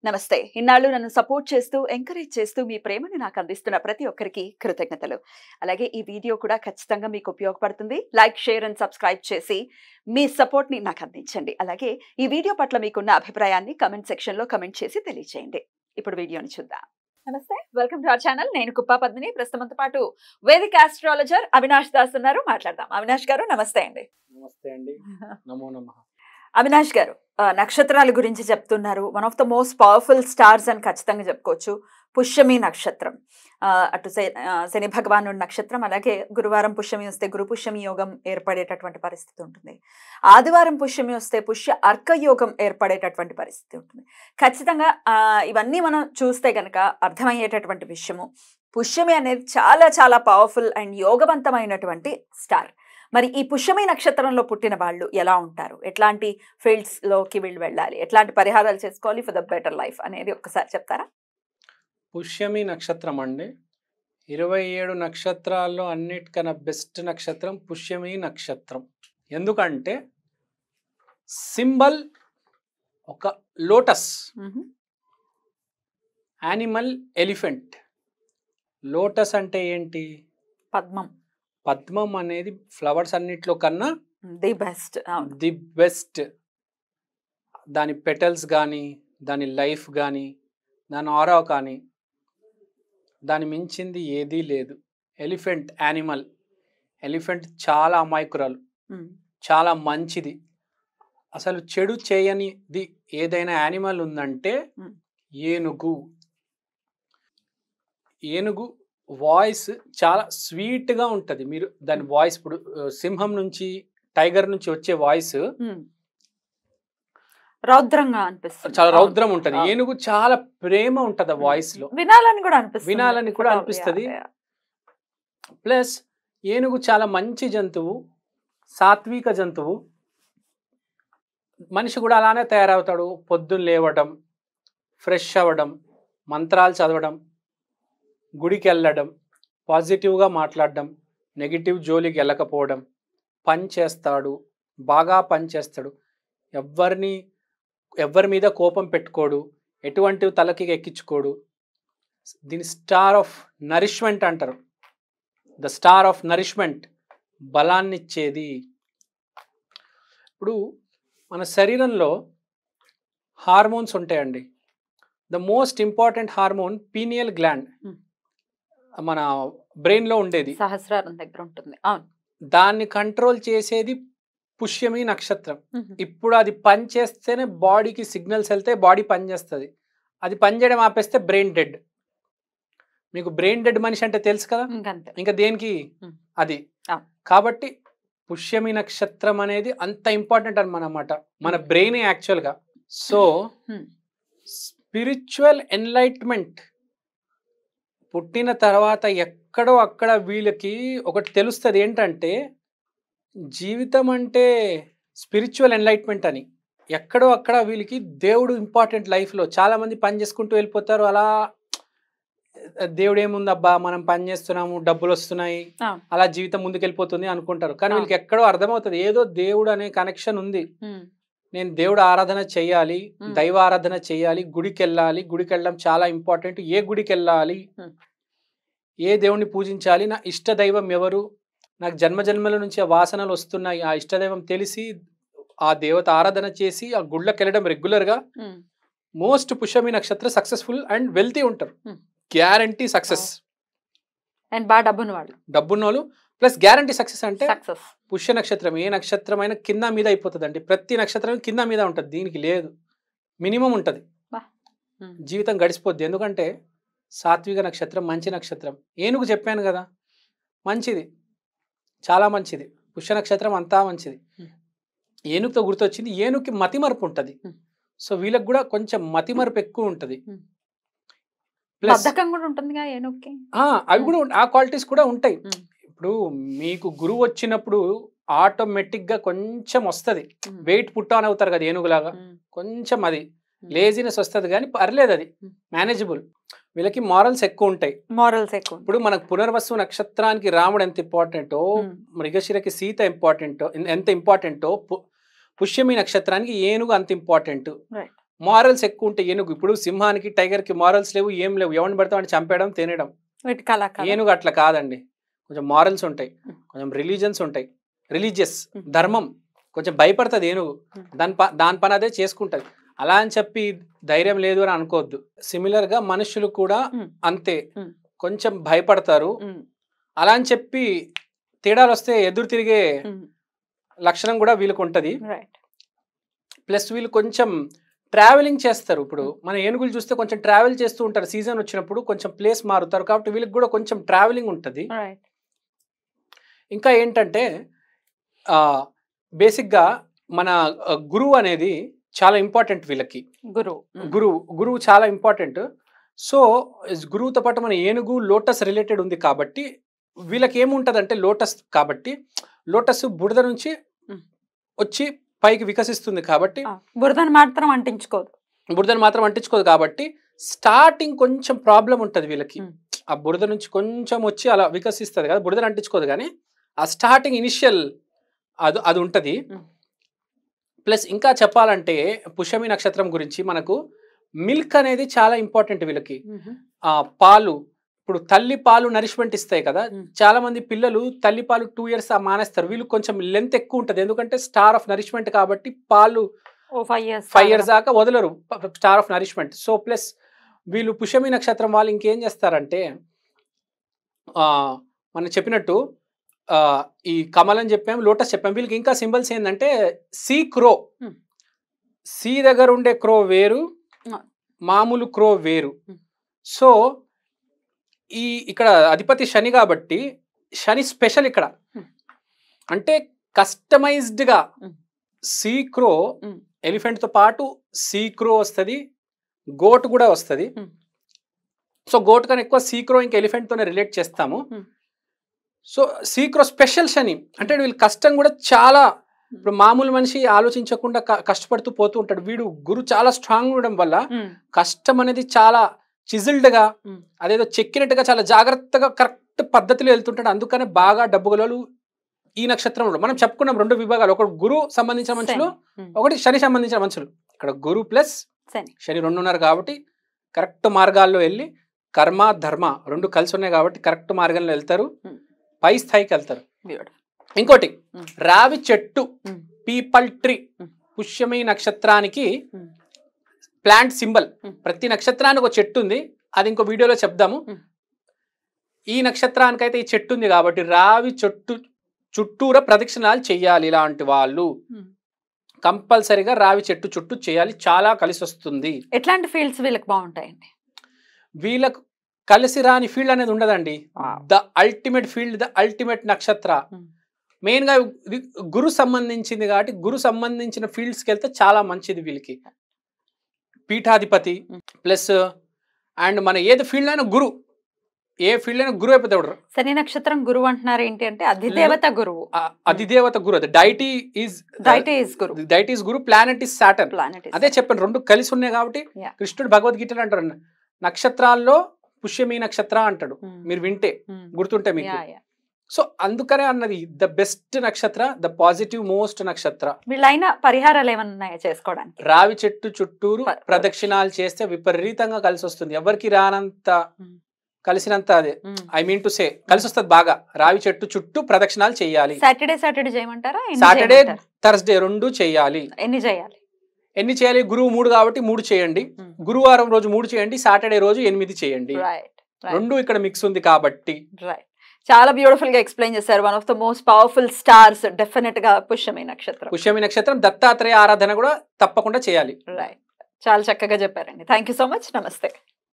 నమస్తే. ఇన్నాళ్ళు నన్ను సపోర్ట్ చేస్తూ, ఎంకరేజ్ చేస్తూ మీ ప్రేమని నాకు అందిస్తున్న ప్రతి ఒక్కరికి కృతజ్ఞతలు. అలాగే ఈ వీడియో కూడా ఖచ్చితంగా మీకు ఉపయోగపడుతుంది. లైక్, షేర్ అండ్ సబ్స్క్రైబ్ చేసి మీ సపోర్ట్‌ని నాకు అందించండి. అలాగే ఈ వీడియో పట్ల మీకున్న అభిప్రాయాన్ని కామెంట్ సెక్షన్‌లో కామెంట్ చేసి తెలియజేయండి. ఇప్పుడు వీడియోని చూద్దాం. నమస్తే. Welcome to our channel. నేను కుప్పా పద్మిని. ప్రస్తుతంతో పాటు వేదిక ఆస్ట్రాలజర్ అవినాష్ దాస్ ఉన్నారు. మాట్లాడదాం. అవినాష్ గారు నమస్తే అండి. నమస్తే అండి. నమో నమః. అవినాష్ గారు, నక్షత్రాల గురించి చెప్తున్నారు. One of the most powerful stars అని ఖచ్చితంగా చెప్పుకోవచ్చు. పుష్యమి నక్షత్రం, అటు శని భగవానుడి నక్షత్రం. అలాగే గురువారం పుష్యమి వస్తే గురు పుష్యమి యోగం ఏర్పడేటటువంటి పరిస్థితి ఉంటుంది. ఆదివారం పుష్యమి వస్తే పుష్య అర్క యోగం ఏర్పడేటటువంటి పరిస్థితి ఉంటుంది. ఖచ్చితంగా ఇవన్నీ మనం చూస్తే కనుక అర్థమయ్యేటటువంటి విషయము, పుష్యమి అనేది చాలా చాలా పవర్ఫుల్ అండ్ యోగవంతమైనటువంటి స్టార్. మరి ఈ పుష్యమి నక్షత్రంలో పుట్టిన వాళ్ళు ఎలా ఉంటారు, ఎట్లాంటి ఫీల్డ్స్లోకి వీళ్ళు వెళ్ళాలి, ఎట్లాంటి పరిహారాలు చేసుకోవాలి ఫర్ ద బెటర్ లైఫ్ అనేది ఒక్కసారి చెప్తారా? పుష్యమి నక్షత్రం అండి, 27 నక్షత్రాల్లో అన్నిటికన్నా బెస్ట్ నక్షత్రం పుష్యమి నక్షత్రం. ఎందుకంటే సింబల్ ఒక లోటస్, యానిమల్ ఎలిఫెంట్. లోటస్ అంటే ఏంటి? పద్మం. పద్మం అనేది ఫ్లవర్స్ అన్నిట్లో కన్నా ది బెస్ట్. The best. దాని పెటల్స్ కానీ, దాని లైఫ్ కానీ, దాని ఆరా కానీ, దాని మించింది ఏదీ లేదు. Elephant animal. ఎలిఫెంట్ చాలా అమాయకురాలు, చాలా మంచిది. అసలు చెడు చేయనిది ఏదైనా యానిమల్ ఉందంటే ఏనుగు. ఏనుగు వాయిస్ చాలా స్వీట్గా ఉంటుంది. మీరు దాని వాయిస్, ఇప్పుడు సింహం నుంచి, టైగర్ నుంచి వచ్చే వాయిస్ రౌద్రంగా అనిపిస్తుంది, చాలా రౌద్రం ఉంటది. ఏనుగు చాలా ప్రేమ ఉంటది ఆ వాయిస్ లో, వినాలని కూడా అనిపిస్తుంది. ప్లస్ ఏనుగు చాలా మంచి జంతువు, సాత్విక జంతువు. మనిషి కూడా అలానే తయారవుతాడు. పొద్దున్న లేవడం, ఫ్రెష్ అవ్వడం, మంత్రాలు చదవడం, గుడికి వెళ్ళడం, పాజిటివ్గా మాట్లాడడం, నెగిటివ్ జోలికి వెళ్ళకపోవడం, పని చేస్తాడు, బాగా పని చేస్తాడు. ఎవరి మీద కోపం పెట్టుకోడు, ఎటువంటి తలకి ఎక్కించుకోడు. దీని స్టార్ ఆఫ్ నరిష్మెంట్ అంటారు. ద స్టార్ ఆఫ్ నరిష్మెంట్, బలాన్నిచ్చేది. ఇప్పుడు మన శరీరంలో హార్మోన్స్ ఉంటాయండి. The most important hormone pineal gland, మన బ్రెయిన్లో ఉండేది, సహస్రారం దగ్గర ఉంటుంది. అవును. దాన్ని కంట్రోల్ చేసేది పుష్యమి నక్షత్రం. ఇప్పుడు అది పని చేస్తేనే బాడీకి సిగ్నల్స్ వెళ్తే బాడీ పనిచేస్తుంది. అది పనిచేయడం ఆపేస్తే బ్రెయిన్ డెడ్. మీకు బ్రెయిన్ డెడ్ మనిషి అంటే తెలుసు కదా, ఇంకా దేనికి అది. కాబట్టి పుష్యమి నక్షత్రం అనేది అంత ఇంపార్టెంట్ అన్నమాట మన బ్రెయిన్ యాక్చువల్గా. సో స్పిరిచువల్ ఎన్లైట్మెంట్ పుట్టిన తర్వాత ఎక్కడో అక్కడ వీళ్ళకి ఒకటి తెలుస్తుంది. ఏంటంటే జీవితం అంటే స్పిరిచువల్ ఎన్లైట్మెంట్ అని. ఎక్కడో అక్కడ వీళ్ళకి దేవుడు ఇంపార్టెంట్ లైఫ్లో. చాలామంది పని చేసుకుంటూ వెళ్ళిపోతారు. అలా దేవుడు ఏముందబ్బా, మనం పని చేస్తున్నాము, డబ్బులు వస్తున్నాయి, అలా జీవితం ముందుకు వెళ్ళిపోతుంది అనుకుంటారు. కానీ వీళ్ళకి ఎక్కడో అర్థమవుతుంది, ఏదో దేవుడు అనే కనెక్షన్ ఉంది. నేను దేవుడు ఆరాధన చెయ్యాలి, దైవ ఆరాధన చెయ్యాలి, గుడికి వెళ్ళాలి. గుడికి వెళ్ళడం చాలా ఇంపార్టెంట్. ఏ గుడికి వెళ్ళాలి, ఏ దేవుణ్ణి పూజించాలి, నా ఇష్ట దైవం ఎవరు, నాకు జన్మజన్మల నుంచి ఆ వాసనలు వస్తున్నాయి, ఆ ఇష్టదైవం తెలిసి ఆ దేవత ఆరాధన చేసి ఆ గుళ్ళకి వెళ్ళడం రెగ్యులర్గా. మోస్ట్ పుష్యమి నక్షత్ర సక్సెస్ఫుల్ అండ్ వెల్తీ ఉంటారు. Guarantee success. అండ్ బాగా డబ్బున్న వాళ్ళు ప్లస్ గ్యారంటీ సక్సెస్. అంటే సక్సెస్ పుష్య నక్షత్రం ఏ నక్షత్రం అయినా కింద మీద అయిపోతుంది అండి. ప్రతి నక్షత్రం కింద మీద ఉంటుంది, దీనికి లేదు, మినిమం ఉంటుంది. జీవితం గడిచిపోద్ది. ఎందుకంటే సాత్విక నక్షత్రం, మంచి నక్షత్రం. ఏనుగు చెప్పాను కదా, మంచిది, చాలా మంచిది. పుష్య నక్షత్రం అంతా మంచిది. ఏనుగుతో గుర్తొచ్చింది, ఏనుగుకి మతిమరుపు ఉంటుంది. సో వీళ్ళకి కూడా కొంచెం మతిమరుపు ఎక్కువ ఉంటుంది. అవి కూడా ఆ క్వాలిటీస్ కూడా ఉంటాయి. ఇప్పుడు మీకు గురువు వచ్చినప్పుడు ఆటోమేటిక్గా కొంచెం వస్తుంది, వెయిట్ పుట్ ఆన్ అవుతారు కదా ఏనుగులాగా, కొంచెం అది లేజినెస్ వస్తుంది. కానీ పర్లేదు, అది మేనేజబుల్. వీళ్ళకి మారల్స్ ఎక్కువ ఉంటాయి. ఇప్పుడు మనకు పునర్వసు నక్షత్రానికి రాముడు ఎంత ఇంపార్టెంటో, మృగశిరకి సీత ఎంత ఇంపార్టెంటో, పుష్యమి నక్షత్రానికి ఏనుగు అంత ఇంపార్టెంట్. మారల్స్ ఎక్కువ ఉంటాయి. ఏనుగు ఇప్పుడు సింహానికి టైగర్కి మారల్స్ లేవు, ఏం లేవు, ఎవరిని పడితే వాడిని చంపేయడం తినేయడం. వీటికి అలా కాదు. ఏనుగు అట్లా కాదండి, కొంచెం మారల్స్ ఉంటాయి, కొంచెం రిలీజన్స్ ఉంటాయి, రిలీజియస్ ధర్మం, కొంచెం భయపడుతుంది ఏనుగు, దాని పని అదే చేసుకుంటది. అలా అని చెప్పి ధైర్యం లేదు అని అనుకోవద్దు. సిమిలర్ గా మనుషులు కూడా అంతే, కొంచెం భయపడతారు. అలా అని చెప్పి తేడాలు వస్తే ఎదురు తిరిగే లక్షణం కూడా వీళ్ళకి ఉంటది. ప్లస్ వీళ్ళు కొంచెం ట్రావెలింగ్ చేస్తారు. ఇప్పుడు మన ఏనుగులు చూస్తే కొంచెం ట్రావెల్ చేస్తూ ఉంటారు, సీజన్ వచ్చినప్పుడు కొంచెం ప్లేస్ మారుతారు, కాబట్టి వీళ్ళకి కూడా కొంచెం ట్రావెలింగ్ ఉంటుంది. ఇంకా ఏంటంటే బేసిక్గా మన గురువు అనేది చాలా ఇంపార్టెంట్ వీళ్ళకి. గురువు చాలా ఇంపార్టెంట్. సో గురువుతో పాటు మన ఏనుగు లోటస్ రిలేటెడ్ ఉంది కాబట్టి వీళ్ళకి ఏముంటది అంటే లోటస్ కాబట్టి, లోటస్ బురద నుంచి వచ్చి పైకి వికసిస్తుంది కాబట్టి బురదను మాత్రం అంటించుకోదు కాబట్టి స్టార్టింగ్ కొంచెం ప్రాబ్లం ఉంటుంది వీళ్ళకి. ఆ బురద నుంచి కొంచెం వచ్చి అలా వికసిస్తుంది కదా, బురదను అంటించుకోదు, కానీ ఆ స్టార్టింగ్ ఇనిషియల్ అది ఉంటుంది. ప్లస్ ఇంకా చెప్పాలంటే పుష్యమి నక్షత్రం గురించి మనకు మిల్క్ అనేది చాలా ఇంపార్టెంట్ వీళ్ళకి. పాలు, ఇప్పుడు తల్లి పాలు నరిష్మెంట్ ఇస్తాయి కదా, చాలా మంది పిల్లలు తల్లి పాలు 2 years మానేస్తారు. వీళ్ళు కొంచెం లెంత్ ఎక్కువ ఉంటుంది, ఎందుకంటే స్టార్ ఆఫ్ నరిష్మెంట్ కాబట్టి పాలు 5 years దాకా వదలరు, star of nourishment. So plus వీళ్ళు పుష్యమి నక్షత్రం వాళ్ళు ఇంకేం చేస్తారంటే మనం చెప్పినట్టు ఈ కమల్ అని చెప్పాము, లోటస్ చెప్పాము, వీళ్ళకి ఇంకా సింబల్స్ ఏంటంటే సీ క్రో, సీ దగ్గర ఉండే క్రో వేరు, మామూలు క్రో వేరు. సో ఇక్కడ అధిపతి శని కాబట్టి శని స్పెషల్ ఇక్కడ, అంటే కస్టమైజ్డ్గా సీ క్రో, ఎలిఫెంట్తో పాటు సీ క్రో వస్తుంది, గోట్ కూడా వస్తుంది. సో గోట్ కన్నా ఎక్కువ సీ క్రో ఇంకా ఎలిఫెంట్తోనే రిలేట్ చేస్తాము. సో సీక్రో స్పెషల్ శని అంటే వీళ్ళు కష్టం కూడా చాలా, ఇప్పుడు మామూలు మనిషి ఆలోచించకుండా కష్టపడుతూ పోతూ ఉంటాడు. వీడు గురు చాలా స్ట్రాంగ్ ఉండడం వల్ల కష్టం అనేది చాలా చిజిల్డ్ గా, అదేదో చెక్కినట్టుగా చాలా జాగ్రత్తగా కరెక్ట్ పద్ధతిలో వెళ్తుంటాడు. అందుకనే బాగా డబ్బు గలవాళ్ళు ఈ నక్షత్రంలో. మనం చెప్పుకున్నాం 2 విభాగాలు, ఒకటి గురు సంబంధించిన మనుషులు, ఒకటి శని సంబంధించిన మనుషులు. ఇక్కడ గురు ప్లస్ శని 2 ఉన్నారు కాబట్టి కరెక్ట్ మార్గాల్లో వెళ్ళి కర్మ ధర్మ 2 కలిసి ఉన్నాయి కాబట్టి కరెక్ట్ మార్గంలో వెళ్తారు, పై స్థాయికి వెళ్తారు. ఇంకోటి రావి చెట్టు, పీపల్ ట్రీ పుష్యమి నక్షత్రానికి ప్లాంట్ సింబల్. ప్రతి నక్షత్రానికి ఒక చెట్టు ఉంది, అది ఇంకో వీడియోలో చెప్దాము. ఈ నక్షత్రానికి అయితే ఈ చెట్టు ఉంది కాబట్టి రావి చెట్టు చుట్టూరా ప్రదక్షిణాలు చెయ్యాలి. ఇలాంటి వాళ్ళు కంపల్సరీగా రావి చెట్టు చుట్టూ చేయాలి, చాలా కలిసి వస్తుంది. ఎట్లాంటి ఫీల్డ్స్ వీళ్ళకి బాగుంటాయండి? వీళ్ళకు కలిసి రాని ఫీల్డ్ అనేది ఉండదండి. The ultimate field, the ultimate నక్షత్ర. మెయిన్ గా గురు సంబంధించింది కాబట్టి గురు సంబంధించిన ఫీల్డ్స్ కి వెళ్తే చాలా మంచిది వీళ్ళకి. పీఠాధిపతి ప్లస్ అండ్ మన ఏది ఫీల్డ్ అయినా గురు, ఏ ఫీల్డ్ అయినా గురువు అయిపోతాడు. శని నక్షత్రం గురువు అంటున్నారు ఏంటి అంటే అధిదేవత గురువు, అధిదేవత గురు. అది deity is Guru, planet is Saturn. అదే చెప్పాను, 2 కలిసి ఉన్నాయి కాబట్టి కృష్ణుడు భగవద్గీతలో అంటారు నక్షత్రాల్లో పుష్యమి నక్షత్ర అంటాడు, మీరు వింటే గుర్తుంటే మీకు. సో అందుకనే అన్నది ద బెస్ట్ నక్షత్ర, ద పాజిటివ్ మోస్ట్ నక్షత్ర. వీళ్ళైన పరిహారాలు ఏమన్నా ఉన్నాయా చేసుకోవడానికి? రావి చెట్టు చుట్టూరు ప్రదక్షిణాలు చేస్తే విపరీతంగా కలిసి వస్తుంది. ఎవరికి రానంత కలిసినంత, అదే ఐ మీన్ టు సే కలిసి వస్తుంది బాగా. రావి చెట్టు చుట్టూ ప్రదక్షిణాలు చేయాలి. సాటర్డే చేయమంటారా? సాటర్డే థర్స్డే 2 చేయాలి. ఎన్ని చేయాలి? గురువు 3 కాబట్టి 3 చేయండి, గురువారం రోజు 3 చేయండి, సాటర్డే రోజు 8 చేయండి. 2 ఇక్కడ మిక్స్ ఉంది కాబట్టి. చాలా బ్యూటిఫుల్ గా ఎక్స్ప్లెయిన్ చేశారు. One of the most powerful stars definite గా పుష్యమి నక్షత్రం. దత్తాత్రేయ ఆరాధన కూడా తప్పకుండా చేయాలి. చాలా చక్కగా చెప్పారండి. Thank you so much. నమస్తే.